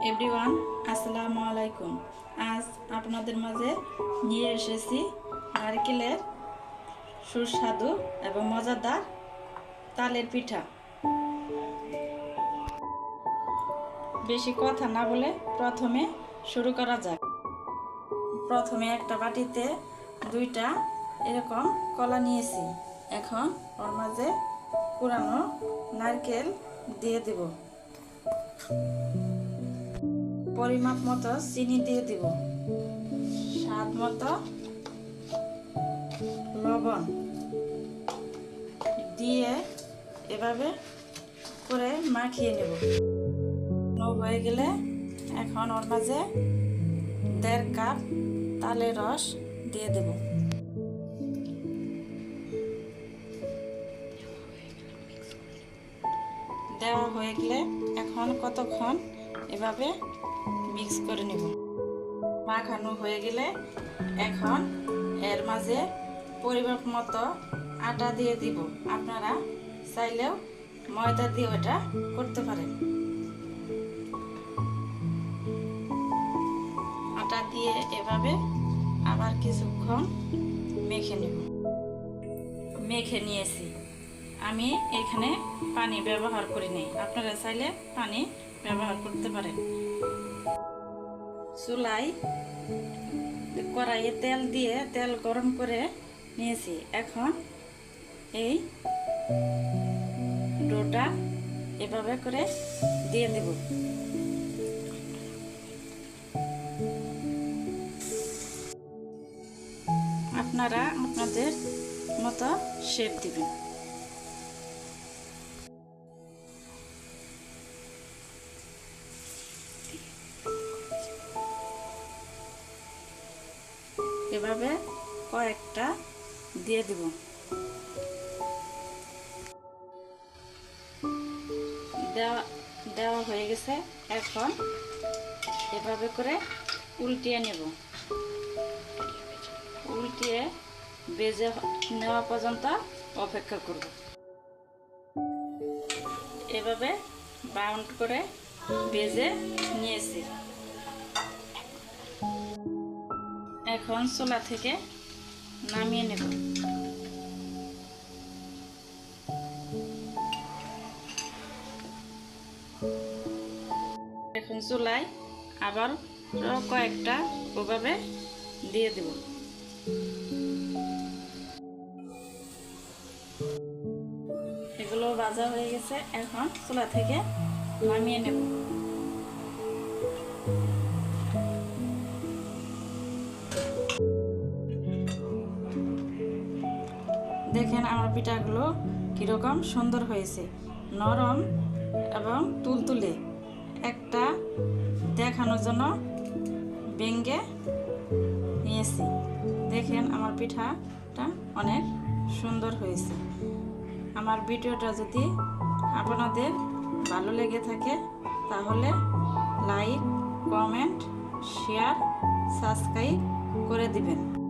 Everyone, আসসালামু আলাইকুম। আজ আপনাদের মাঝে নিয়ে এসেছি নারকেলের সুস্বাদু এবং মজাদার তালের পিঠা। বেশি কথা না বলে প্রথমে শুরু করা যাক। প্রথমে একটা বাটিতে দুইটা এরকম কলা নিয়েছি। এখন ওর মাঝে কুড়ানো নারকেল দিয়ে দেব। পরিমাপ মতো চিনি দিয়ে দিব, স্বাদ মতো লবণ দিয়ে এভাবে করে মাখিয়ে নেব। হয়ে গেলে এখন ওর মাঝে 1.5 কাপ তালের রস দিয়ে দেব। দেওয়া হয়ে গেলে এখন কতক্ষণ এভাবে মিক্স করে নেব। মাখানো হয়ে গেলে এখন এর মাঝে পরিমাপ মতো আটা দিয়ে দিব। আপনারা চাইলেও ময়দা দিয়ে এটা করতে পারেন। আটা দিয়ে এভাবে আবার কিছুক্ষণ মেখে নেব। মেখে নিয়েছি। আমি এখানে পানি ব্যবহার করি নাই, আপনারা চাইলে পানি ব্যবহার করতে পারেন। চুলায় কড়াইয়ে তেল দিয়ে তেল গরম করে নিয়েছি। এখন এই ডোটা এভাবে করে দিয়ে দেব। আপনারা আপনাদের মতো শেপ দিবেন। এভাবে কয়েকটা দিয়ে দিব। দেওয়া হয়ে গেছে। এখন এভাবে করে উল্টিয়ে নেব। উল্টিয়ে ভেজে নেওয়া পর্যন্ত অপেক্ষা করব। এভাবে বাউন্ড করে ভেজে নিয়েছি। এখন চুলা থেকে নামিয়ে নেব। এখন চুলায় আবার কয়েকটা ওভাবে দিয়ে দেব। এগুলো ভাজা হয়ে গেছে। এখন চুলা থেকে নামিয়ে নেব। দেখেন আমার পিঠাগুলো কীরকম সুন্দর হয়েছে, নরম এবং তুলতুলে। একটা দেখানোর জন্য ভেঙে নিয়েছি। দেখেন আমার পিঠাটা অনেক সুন্দর হয়েছে। আমার ভিডিওটা যদি আপনাদের ভালো লেগে থাকে তাহলে লাইক, কমেন্ট, শেয়ার, সাবস্ক্রাইব করে দিবেন।